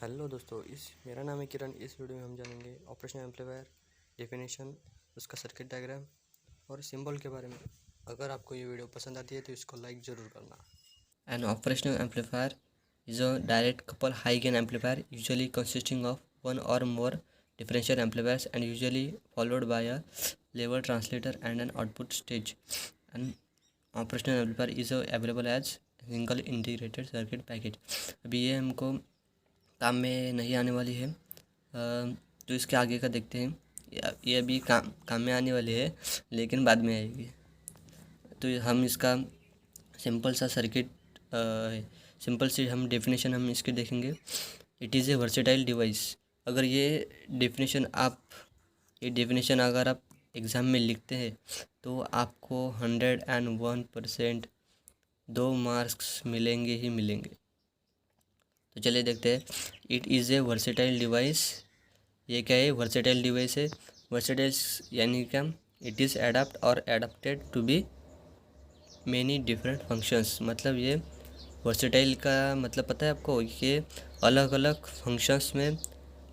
Hello दोस्तों, मेरा नाम है किरण। इस वीडियो में हम जानेंगे ऑपरेशनल एम्पलीफायर, डेफिनेशन, उसका सर्किट डायग्राम और सिंबल के बारे में। अगर आपको ये वीडियो पसंद आती है तो इसको लाइक ज़रूर करना। An operational amplifier is a direct couple high gain amplifier usually consisting of one or more differential amplifiers and usually followed by a level translator and an output stage. An operational amplifier is available as single integrated circuit package. अभी ये हमको काम में नहीं आने वाली है, तो इसके आगे का देखते हैं। ये अभी काम में आने वाली है लेकिन बाद में आएगी। तो हम इसका सिंपल सा सर्किट सिंपल सी हम डेफिनेशन हम इसके देखेंगे। It is a versatile device. अगर ये डेफिनेशन अगर आप एग्ज़ाम में लिखते हैं तो आपको 101% 2 मार्क्स मिलेंगे ही मिलेंगे। तो चलिए देखते हैं। It is a versatile device. ये क्या है? वर्सेटाइल डिवाइस है। वर्सेटाइल यानी क्या? इट इज़ एडाप्ट और adapted to be many different functions. मतलब ये वर्सेटाइल का मतलब पता है आपको? ये अलग अलग फंक्शंस में,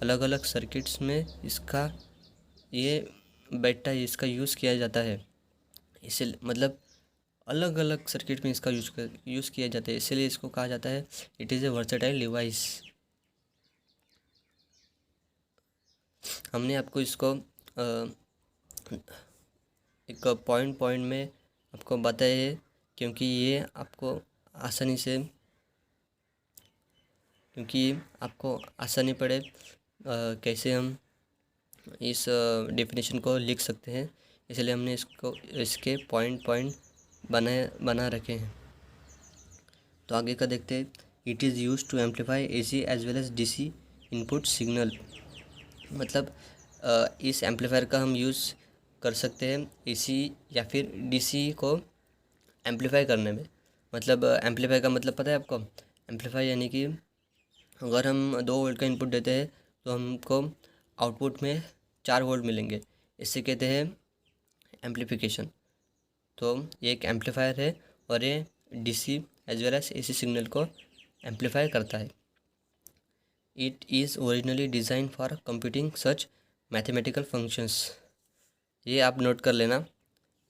अलग अलग सर्किट्स में इसका ये बैठता है, इसका यूज़ किया जाता है। इसे मतलब अलग अलग सर्किट में इसका यूज़ किया जाता है, इसीलिए इसको कहा जाता है it is a versatile device. हमने आपको इसको एक पॉइंट पॉइंट में आपको बताया है, क्योंकि ये आपको आसानी पड़े कैसे हम इस डेफिनेशन को लिख सकते हैं। इसलिए हमने इसके पॉइंट पॉइंट बना रखे हैं। तो आगे का देखते हैं। It is use to amplify AC as well as DC input signal. मतलब इस एम्पलीफायर का हम यूज़ कर सकते हैं एसी या फिर डीसी को एम्पलीफाई करने में। मतलब एम्पलीफाई का मतलब पता है आपको? एम्पलीफाई यानी कि अगर हम 2 वोल्ट का इनपुट देते हैं तो हमको आउटपुट में 4 वोल्ट मिलेंगे। इससे कहते हैं एम्पलीफिकेशन। तो ये एक एम्पलीफायर है और ये DC as well as AC signal को एम्पलीफाई करता है। It is originally design for computing such mathematical functions. ये आप नोट कर लेना,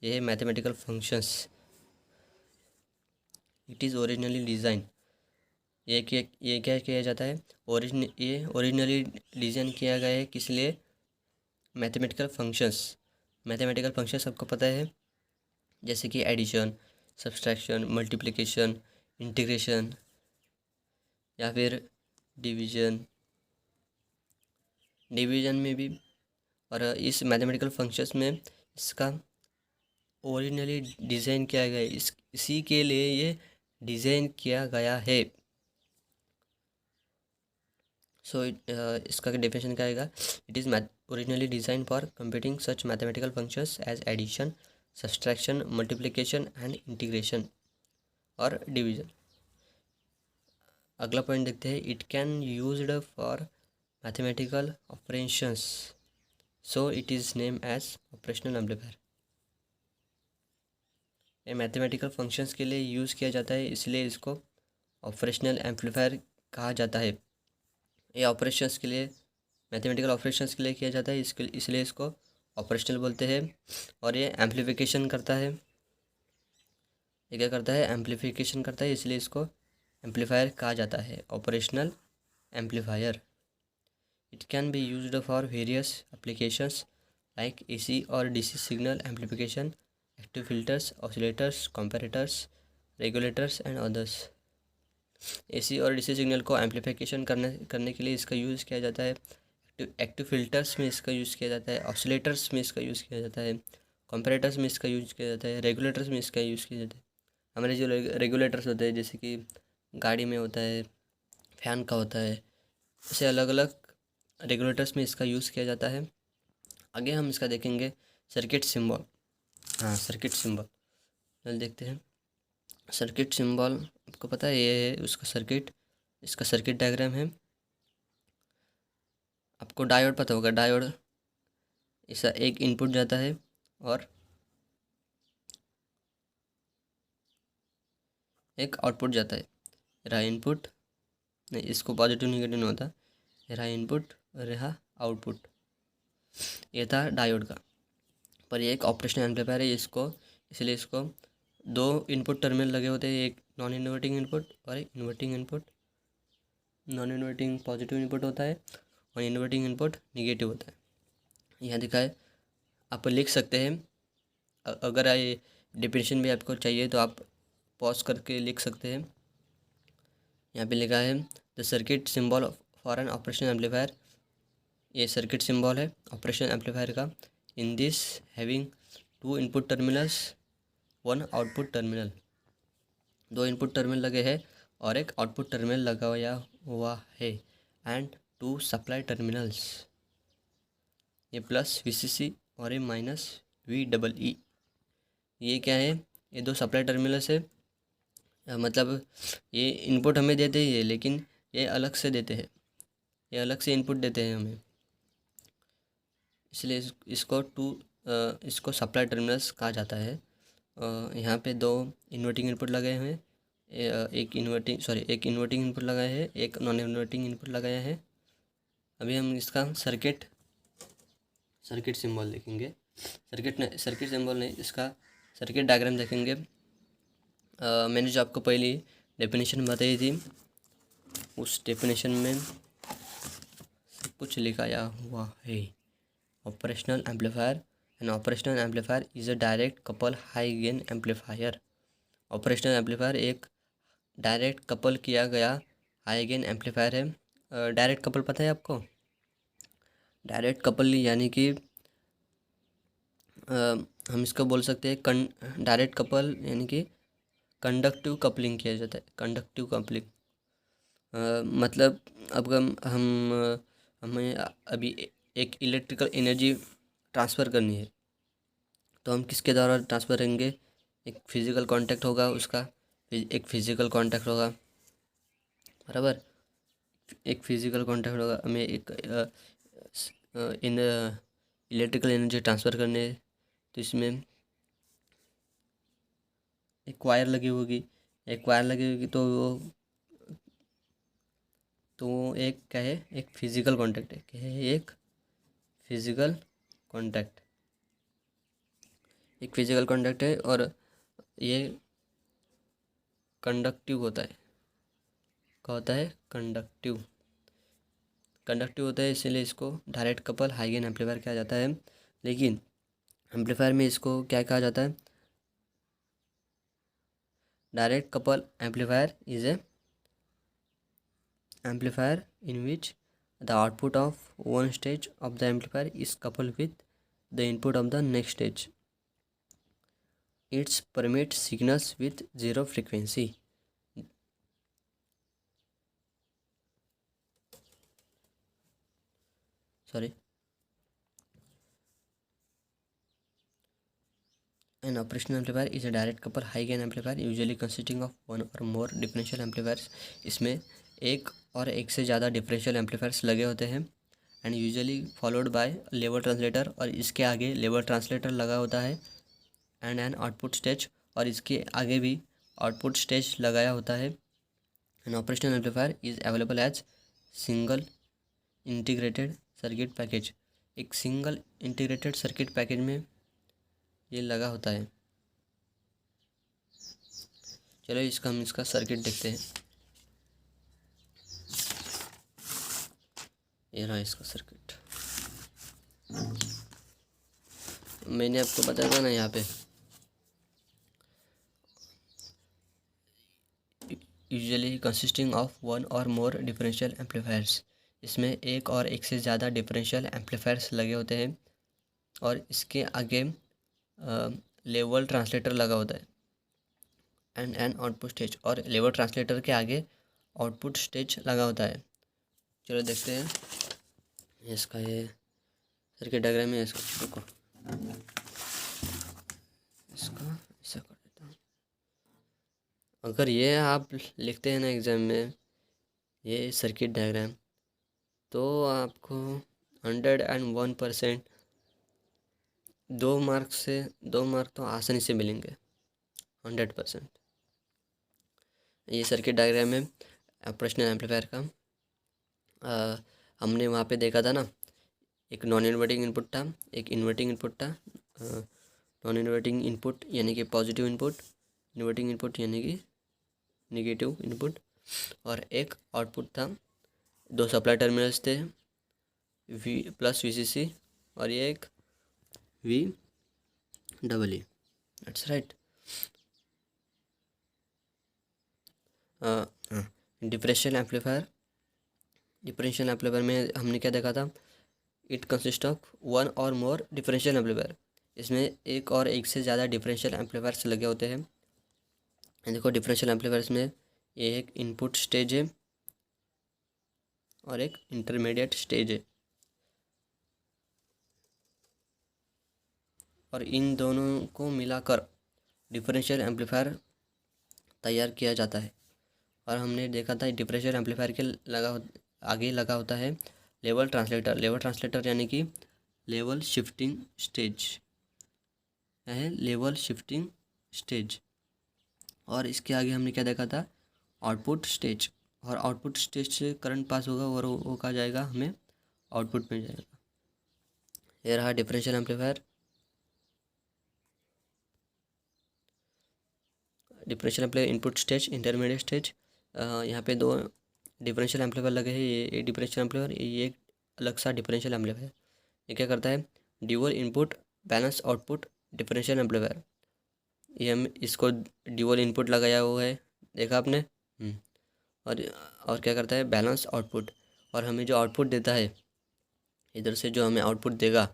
ये है mathematical functions. It is originally design. ये क्या किया जाता है? ये ओरिजिनली डिज़ाइन किया गया है किस लिए? Mathematical functions. मैथमेटिकल फंक्शंस सबको पता है, जैसे कि एडिशन, सब्सट्रैक्शन, मल्टीप्लिकेशन, इंटीग्रेशन या फिर डिवीजन में भी। और इस मैथमेटिकल फंक्शंस में इसका ओरिजिनली डिज़ाइन किया गया है, इसी के लिए ये डिज़ाइन किया गया है। सो इसका डेफिनेशन क्या आएगा? It is originally design for computing such mathematical functions as addition, subtraction, multiplication and integration और डिवीजन। अगला पॉइंट देखते हैं। It can used for mathematical operations, so it is name as operational amplifier. ये mathematical functions के लिए use किया जाता है, इसलिए इसको ऑपरेशनल एम्पलीफायर कहा जाता है। ये ऑपरेशंस के लिए, मैथमेटिकल ऑपरेशंस के लिए किया जाता है, इसलिए इसको ऑपरेशनल बोलते हैं। और ये एम्पलीफिकेशन करता है। ये क्या करता है? एम्पलीफिकेशन करता है, इसलिए इसको एम्पलीफायर कहा जाता है, operational amplifier. It can be used for various applications like AC और DC signal amplification, active filters, oscillators, comparators, regulators and others. AC और डीसी सिग्नल को एम्पलीफिकेशन करने के लिए इसका यूज़ किया जाता है। एक्टिव फिल्टर्स में इसका यूज़ किया जाता है, ऑसिलेटर्स में इसका यूज़ किया जाता है, कंपैरेटर्स में इसका यूज़ किया जाता है, रेगुलेटर्स में इसका यूज़ किया जाता है। हमारे जो रेगुलेटर्स होते हैं, जैसे कि गाड़ी में होता है, फैन का होता है, ऐसे अलग अलग रेगुलेटर्स में इसका यूज़ किया जाता है। आगे हम इसका देखेंगे सर्किट सिंबल। हाँ, सर्किट सिंबल चल देखते हैं। सर्किट सिंबल आपको पता है, ये है उसका सर्किट, इसका सर्किट डायग्राम है। आपको डायोड पता होगा, डायोड ऐसा एक इनपुट जाता है और एक आउटपुट जाता है। रहा इनपुट, नहीं इसको पॉजिटिव नेगेटिव नहीं होता, ये रहा इनपुट और रहा आउटपुट। ये था डायोड का। पर ये एक ऑपरेशनल एम्पलीफायर है, इसलिए इसको दो इनपुट टर्मिनल लगे होते हैं, एक नॉन इन्वर्टिंग इनपुट और एक inverting input. Non inverting positive input होता है और इन्वर्टिंग इनपुट निगेटिव होता है। यहाँ दिखा है, आप लिख सकते हैं। अगर ये डेफिनेशन भी आपको चाहिए तो आप पॉज करके लिख सकते हैं। यहाँ पे लिखा है the circuit symbol for an operational amplifier. ये सर्किट सिंबल है ऑपरेशनल एम्पलीफायर का। In this having two input terminals, one output terminal. दो इनपुट टर्मिनल लगे हैं और एक आउटपुट टर्मिनल लगाया हुआ है। एंड टू सप्लाई टर्मिनल्स, ये प्लस VCC और ये माइनस VEE। ये क्या है? ये दो सप्लाई टर्मिनल्स है। मतलब ये इनपुट हमें देते ही है, लेकिन ये अलग से देते हैं, ये अलग से इनपुट देते हैं हमें, इसलिए इसको सप्लाई टर्मिनल्स कहा जाता है। यहाँ पे दो इन्वर्टिंग इनपुट लगाए हुए हैं, एक इन्वर्टिंग इनपुट लगाया है, एक नॉन इन्वर्टिंग इनपुट लगाया है। अभी हम इसका सर्किट सिंबल देखेंगे। सर्किट सिंबल नहीं, इसका सर्किट डायग्राम देखेंगे। मैंने जो आपको पहली डेफिनेशन बताई थी, उस डेफिनेशन में सब कुछ लिखाया हुआ है। Operational amplifier, N operational amplifier is a direct couple high gain amplifier. Operational amplifier एक डायरेक्ट कपल किया गया हाई गेन एम्पलीफायर है। डायरेक्ट कपल पता है आपको? डायरेक्ट कपल यानी कि हम इसको बोल सकते हैं डायरेक्ट कपल, यानी कि कंडक्टिव कपलिंग किया जाता है। कंडक्टिव कपलिंग मतलब अब हमें अभी एक इलेक्ट्रिकल एनर्जी ट्रांसफ़र करनी है, तो हम किसके द्वारा ट्रांसफ़र करेंगे? एक फिज़िकल कांटेक्ट होगा, उसका एक फिज़िकल कांटेक्ट होगा, बराबर। एक फिज़िकल कांटेक्ट होगा, हमें एक इन इलेक्ट्रिकल एनर्जी ट्रांसफ़र करने है, तो इसमें एक वायर लगी होगी, तो एक क्या है? एक फिज़िकल कांटेक्ट है। क्या है? एक फिज़िकल कांटेक्ट, एक फिज़िकल कांटेक्ट है और ये कंडक्टिव होता है। क्या होता है? कंडक्टिव होता है, इसीलिए इसको direct couple high gain amplifier कहा जाता है। लेकिन एम्पलीफायर में इसको क्या कहा जाता है? Direct couple amplifier is a amplifier in which the output of one stage of the amplifier is coupled with the input of the next stage. It permits signals with zero frequency. An operational amplifier is a direct couple high gain amplifier usually consisting of one or more differential amplifiers. इसमें एक और एक से ज़्यादा differential amplifiers लगे होते हैं and usually followed by level translator, और इसके आगे लेवल ट्रांसलेटर लगा होता है, एंड एन आउटपुट स्टेज, और इसके आगे भी आउटपुट स्टेज लगाया होता है। An operational amplifier is available as single integrated circuit package. एक सिंगल इंटीग्रेटेड सर्किट पैकेज में ये लगा होता है। चलो हम इसका सर्किट देखते हैं। ये रहा इसका सर्किट। मैंने आपको बताया था ना, यहाँ पे यूजुअली कंसिस्टिंग ऑफ वन और मोर डिफरेंशियल एम्पलीफायर्स। इसमें एक और एक से ज़्यादा डिफरेंशियल एम्पलीफायर्स लगे होते हैं और इसके आगे लेवल ट्रांसलेटर लगा होता है एंड एन आउटपुट स्टेज, और लेवल ट्रांसलेटर के आगे आउटपुट स्टेज लगा होता है। चलो देखते हैं इसका ये सर्किट डायग्राम है। इसका रुको, इसका ऐसा कर देता हूँ। अगर ये आप लिखते हैं ना एग्ज़ाम में ये सर्किट डायग्राम, तो आपको 101% 2 मार्क तो आसानी से मिलेंगे, 100%। ये सर्किट डायग्राम है ऑपरेशनल एम्पलीफायर का। हमने वहाँ पे देखा था ना, एक नॉन इन्वर्टिंग इनपुट था, एक इन्वर्टिंग इनपुट था। नॉन इन्वर्टिंग इनपुट यानी कि पॉजिटिव इनपुट, इन्वर्टिंग इनपुट यानी कि नेगेटिव इनपुट, और एक आउटपुट था। दो सप्लाई टर्मिनल्स थे, वी प्लस VCC, और ये एक VEE। That's right. Differential amplifier, differential amplifier में हमने क्या देखा था, इट कंसिस्ट ऑफ वन और मोर डिफरेंशियल एम्पलीफायर। इसमें एक और एक से ज़्यादा डिफरेंशियल एम्पलीफायर्स लगे होते हैं। देखो डिफरेंशियल एम्पलीफायर्स में एक इनपुट स्टेज है और एक इंटरमीडिएट स्टेज है, और इन दोनों को मिलाकर डिफरेंशियल एम्पलीफायर तैयार किया जाता है। और हमने देखा था डिफरेंशियल एम्पलीफायर के आगे लगा होता है लेवल ट्रांसलेटर। लेवल ट्रांसलेटर यानी कि लेवल शिफ्टिंग स्टेज है, लेवल शिफ्टिंग स्टेज। और इसके आगे हमने क्या देखा था, आउटपुट स्टेज। और आउटपुट स्टेज से करंट पास होगा और वो कहा जाएगा, हमें आउटपुट मिल जाएगा। ये रहा differential amplifier. Differential amplifier input stage, intermediate stage. यहाँ पे दो डिफरेंशियल एम्पलीफायर लगे हैं। ये डिफरेंशियल एम्पलीफायर, ये एक अलग सा डिफरेंशियल एम्पलीफायर। ये क्या करता है, dual input balance output differential amplifier. ये हम इसको ड्यूअल इनपुट लगाया हुआ है, देखा आपने। और क्या करता है, बैलेंस आउटपुट। और हमें जो आउटपुट देता है, इधर से जो हमें आउटपुट देगा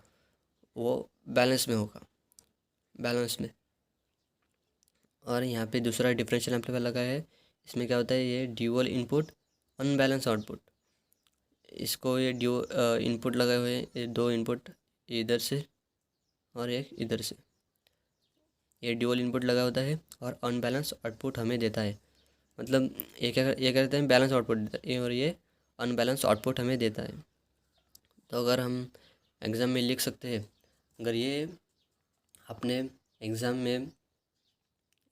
वो बैलेंस में होगा, बैलेंस में। और यहाँ पे दूसरा डिफरेंशियल एम्पलीफायर लगा है। इसमें क्या होता है, ये ड्यूअल इनपुट अनबैलेंस आउटपुट। इसको ये इनपुट लगाए हुए हैं, ये दो इनपुट इधर से और एक इधर से। ये ड्यूअल इनपुट लगा होता है और अनबैलेंस आउटपुट हमें देता है। मतलब ये कहते हैं बैलेंस आउटपुट देता है, और ये अनबैलेंस आउटपुट हमें देता है। तो अगर हम एग्ज़ाम में लिख सकते हैं, अगर ये अपने एग्ज़ाम में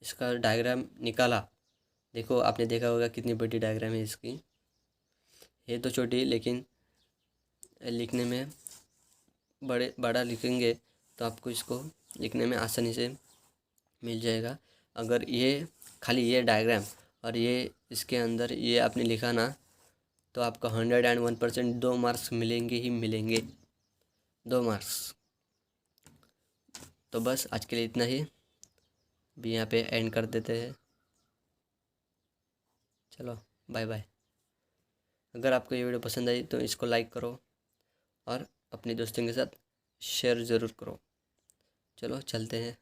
इसका डायग्राम निकाला, देखो आपने देखा होगा कितनी बड़ी डायग्राम है इसकी। ये तो छोटी, लेकिन लिखने में बड़ा लिखेंगे तो आपको इसको लिखने में आसानी से मिल जाएगा। अगर ये खाली ये डायग्राम और ये इसके अंदर ये आपने लिखा ना, तो आपको 101% 2 मार्क्स मिलेंगे ही मिलेंगे, 2 मार्क्स। तो बस आज के लिए इतना ही, भी यहाँ पे एंड कर देते हैं। चलो बाय बाय। अगर आपको ये वीडियो पसंद आई तो इसको लाइक करो और अपने दोस्तों के साथ शेयर ज़रूर करो। चलो चलते हैं।